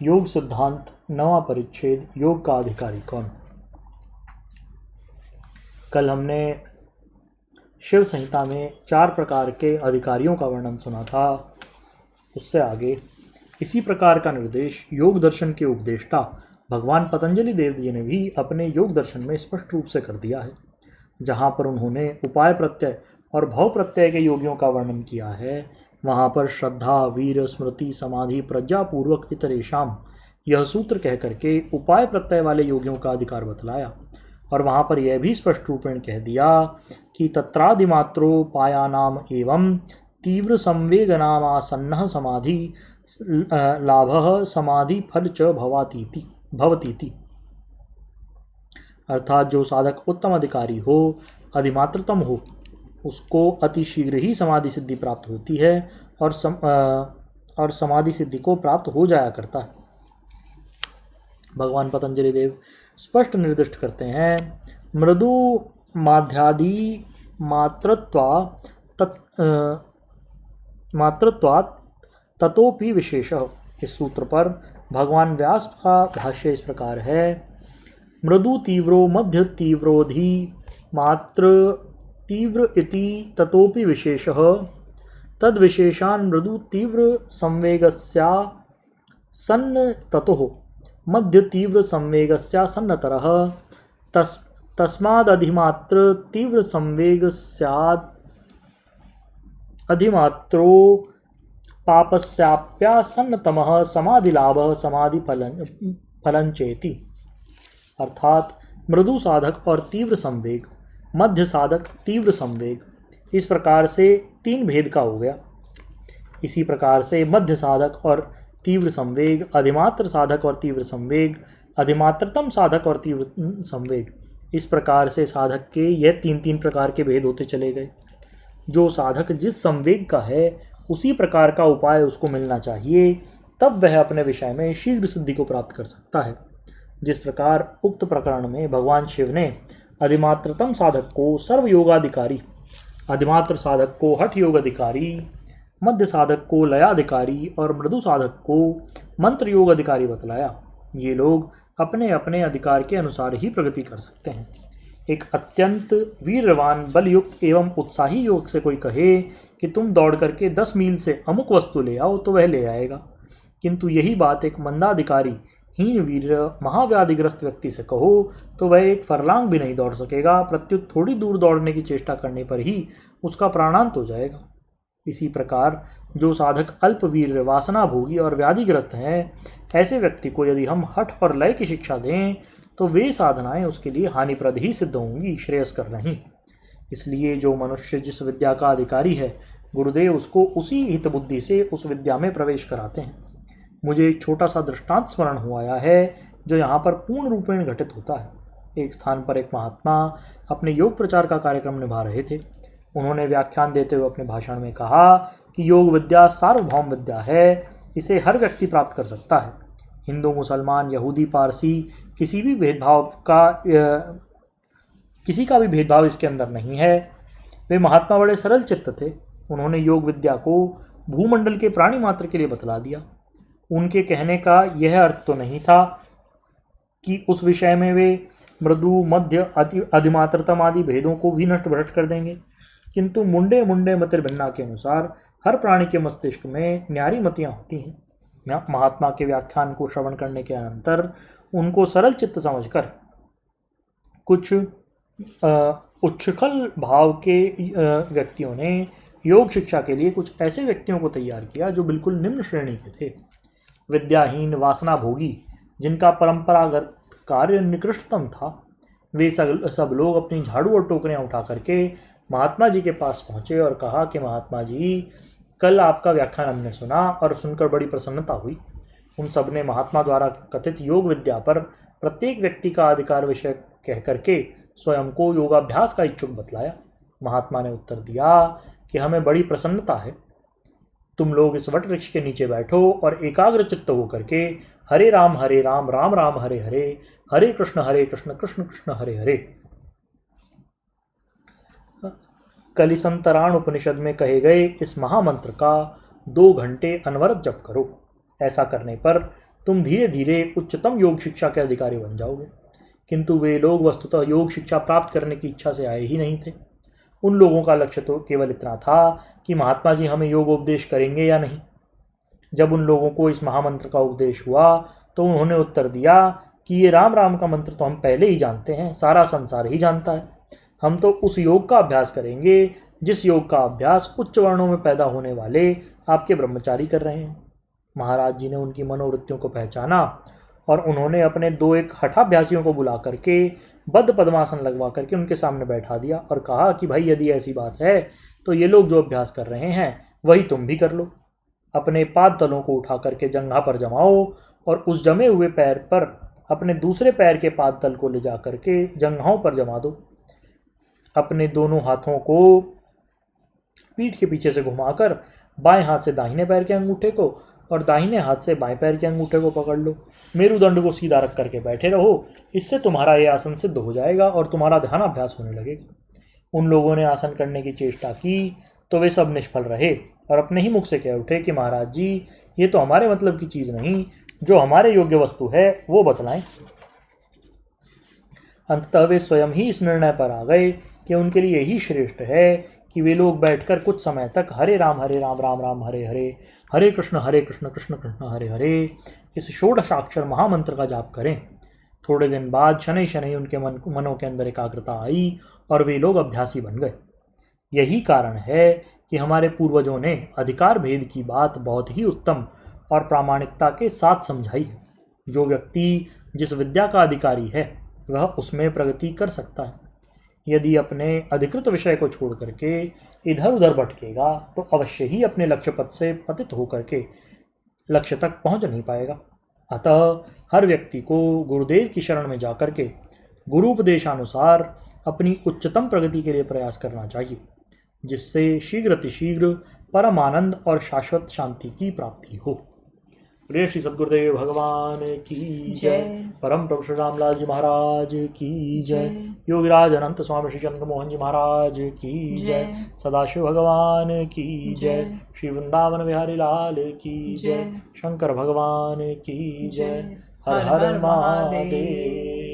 योग सिद्धांत, नवा परिच्छेद, योग का अधिकारी कौन। कल हमने शिव संहिता में 4 प्रकार के अधिकारियों का वर्णन सुना था। उससे आगे इसी प्रकार का निर्देश योग दर्शन के उपदेष्टा भगवान पतंजलि देव जी ने भी अपने योग दर्शन में स्पष्ट रूप से कर दिया है, जहाँ पर उन्होंने उपाय प्रत्यय और भव प्रत्यय के योगियों का वर्णन किया है। वहाँ पर श्रद्धा, वीर, स्मृति, समाधि, प्रज्ञापूर्वक इतरेशाम यह सूत्र कह करके उपाय प्रत्यय वाले योगियों का अधिकार बतलाया, और वहाँ पर यह भी स्पष्ट रूपेण कह दिया कि तत्रादिमात्रोपायानाम एवं तीव्र संवेगनामासन्नः समाधि लाभः समाधि फल च भवतीति। अर्थात जो साधक उत्तम अधिकारी हो, अधिमात्रतम हो, उसको अति शीघ्र ही समाधि सिद्धि प्राप्त होती है और समाधि सिद्धि को प्राप्त हो जाया करता है। भगवान पतंजलि देव स्पष्ट निर्दिष्ट करते हैं, मृदु माध्यादि मात्रत्वात् ततोपि विशेष। इस सूत्र पर भगवान व्यास का भाष्य इस प्रकार है, मृदु तीव्रो मध्य तीव्रोधि मात्र तीव्र इति ततोपि विशेषः तद विशेषान् मृदु तीव्र संवेगस्या सन्न ततोः मध्य तीव्र संवेगस्या सन्नतरः तस्मादधिमात्र तीव्र संवेगस्याद् अधिमात्रो पापस्याप्यासन्नतमः समाधिलाभः समाधि फलंचेति। अर्थात मृदु साधक और तीव्र संवेग, मध्य साधक, तीव्र संवेग, इस प्रकार से 3 भेद का हो गया। इसी प्रकार से मध्य साधक और तीव्र संवेग, अधिमात्र साधक और तीव्र संवेग, अधिमात्रतम साधक और तीव्र संवेग, इस प्रकार से साधक के यह 3 प्रकार के भेद होते चले गए। जो साधक जिस संवेग का है उसी प्रकार का उपाय उसको मिलना चाहिए, तब वह अपने विषय में शीघ्र सिद्धि को प्राप्त कर सकता है। जिस प्रकार उक्त प्रकरण में भगवान शिव ने अधिमात्रतम साधक को सर्वयोगाधिकारी, अधिमात्र साधक को हठ योग अधिकारी, मध्य साधक को लयाधिकारी और मृदु साधक को मंत्र योग अधिकारी बतलाया, ये लोग अपने अपने अधिकार के अनुसार ही प्रगति कर सकते हैं। एक अत्यंत वीरवान, बलयुक्त एवं उत्साही योग से कोई कहे कि तुम दौड़ करके 10 मील से अमुक वस्तु ले आओ तो वह ले आएगा, किंतु यही बात एक मंदाधिकारी, हीन वीर, महाव्याधिग्रस्त व्यक्ति से कहो तो वह 1 फरलांग भी नहीं दौड़ सकेगा, प्रत्युत थोड़ी दूर दौड़ने की चेष्टा करने पर ही उसका प्राणांत हो जाएगा। इसी प्रकार जो साधक अल्पवीर, वासना भोगी और व्याधिग्रस्त हैं, ऐसे व्यक्ति को यदि हम हठ और लय की शिक्षा दें तो वे साधनाएं उसके लिए हानिप्रद ही सिद्ध होंगी, श्रेयस्कर नहीं। इसलिए जो मनुष्य जिस विद्या का अधिकारी है, गुरुदेव उसको उसी हित बुद्धि से उस विद्या में प्रवेश कराते हैं। मुझे एक छोटा सा दृष्टांत स्मरण हो आया है जो यहाँ पर पूर्ण रूपेण घटित होता है। एक स्थान पर एक महात्मा अपने योग प्रचार का कार्यक्रम निभा रहे थे। उन्होंने व्याख्यान देते हुए अपने भाषण में कहा कि योग विद्या सार्वभौम विद्या है, इसे हर व्यक्ति प्राप्त कर सकता है। हिंदू, मुसलमान, यहूदी, पारसी, किसी का भी भेदभाव इसके अंदर नहीं है। वे महात्मा बड़े सरल चित्त थे। उन्होंने योग विद्या को भूमंडल के प्राणी मात्र के लिए बतला दिया। उनके कहने का यह अर्थ तो नहीं था कि उस विषय में वे मृदु, मध्य, अधिमात्रतम आदि भेदों को भी नष्ट भ्रष्ट कर देंगे, किंतु मुंडे मुंडे मतिर्भिन्ना के अनुसार हर प्राणी के मस्तिष्क में न्यारी मतियाँ होती हैं। महात्मा के व्याख्यान को श्रवण करने के अनंतर उनको सरल चित्त समझकर कुछ उच्छृंखल भाव के व्यक्तियों ने योग शिक्षा के लिए कुछ ऐसे व्यक्तियों को तैयार किया जो बिल्कुल निम्न श्रेणी के थे। विद्याहीन, वासना भोगी, जिनका परंपरागत कार्य निकृष्टतम था, वे सब लोग अपनी झाड़ू और टोकरियां उठा करके महात्मा जी के पास पहुँचे और कहा कि महात्मा जी, कल आपका व्याख्यान हमने सुना और सुनकर बड़ी प्रसन्नता हुई। उन सब ने महात्मा द्वारा कथित योग विद्या पर प्रत्येक व्यक्ति का अधिकार विषय कह करके स्वयं को योगाभ्यास का इच्छुक बतलाया। महात्मा ने उत्तर दिया कि हमें बड़ी प्रसन्नता है, तुम लोग इस वट वृक्ष के नीचे बैठो और एकाग्र चित्त होकर के हरे राम राम राम हरे हरे, हरे कृष्ण कृष्ण कृष्ण हरे हरे। कलिसंतराण उपनिषद में कहे गए इस महामंत्र का 2 घंटे अनवरत जप करो। ऐसा करने पर तुम धीरे धीरे उच्चतम योग शिक्षा के अधिकारी बन जाओगे। किंतु वे लोग वस्तुतः योग शिक्षा प्राप्त करने की इच्छा से आए ही नहीं थे। उन लोगों का लक्ष्य तो केवल इतना था कि महात्मा जी हमें योग उपदेश करेंगे या नहीं। जब उन लोगों को इस महामंत्र का उपदेश हुआ तो उन्होंने उत्तर दिया कि ये राम राम का मंत्र तो हम पहले ही जानते हैं, सारा संसार ही जानता है। हम तो उस योग का अभ्यास करेंगे जिस योग का अभ्यास उच्च वर्णों में पैदा होने वाले आपके ब्रह्मचारी कर रहे हैं। महाराज जी ने उनकी मनोवृत्तियों को पहचाना और उन्होंने अपने 2-1 हठाभ्यासियों को बुला करके बद्ध पद्मासन लगवा करके उनके सामने बैठा दिया और कहा कि भाई यदि ऐसी बात है तो ये लोग जो अभ्यास कर रहे हैं वही तुम भी कर लो। अपने पाद तलों को उठा करके जंघा पर जमाओ और उस जमे हुए पैर पर अपने दूसरे पैर के पाद तल को ले जा करके जंघाओं पर जमा दो। अपने दोनों हाथों को पीठ के पीछे से घुमाकर बाएं हाथ से दाहिने पैर के अंगूठे को और दाहिने हाथ से बाएं पैर के अंगूठे को पकड़ लो। मेरुदंड को सीधा रख करके बैठे रहो। इससे तुम्हारा ये आसन सिद्ध हो जाएगा और तुम्हारा ध्यान अभ्यास होने लगेगा। उन लोगों ने आसन करने की चेष्टा की तो वे सब निष्फल रहे और अपने ही मुख से कह उठे कि महाराज जी ये तो हमारे मतलब की चीज़ नहीं, जो हमारे योग्य वस्तु है वो बतलाएं। अंततः वे स्वयं ही इस निर्णय पर आ गए कि उनके लिए यही श्रेष्ठ है कि वे लोग बैठकर कुछ समय तक हरे राम राम राम हरे हरे, हरे कृष्ण कृष्ण कृष्ण हरे हरे इस षोडशाक्षर महामंत्र का जाप करें। थोड़े दिन बाद शनै शनै उनके मनों के अंदर एकाग्रता आई और वे लोग अभ्यासी बन गए। यही कारण है कि हमारे पूर्वजों ने अधिकार भेद की बात बहुत ही उत्तम और प्रामाणिकता के साथ समझाई है। जो व्यक्ति जिस विद्या का अधिकारी है वह उसमें प्रगति कर सकता है। यदि अपने अधिकृत विषय को छोड़ करके इधर उधर भटकेगा तो अवश्य ही अपने लक्ष्य पथ से पतित होकर के लक्ष्य तक पहुंच नहीं पाएगा। अतः हर व्यक्ति को गुरुदेव की शरण में जाकर के गुरु उपदेशानुसार अपनी उच्चतम प्रगति के लिए प्रयास करना चाहिए, जिससे शीघ्र परम आनंद और शाश्वत शांति की प्राप्ति हो। प्रिय श्री सद्गुरुदेव भगवान की जय। परम प्रभु श्री रामलाल जी महाराज की जय। योगीराज अनंत स्वामी श्री चंद्र मोहन जी महाराज की जय। सदाशिव भगवान की जय। श्री वृंदावन बिहारी लाल की जय। शंकर भगवान की जय। हर हर महादेव।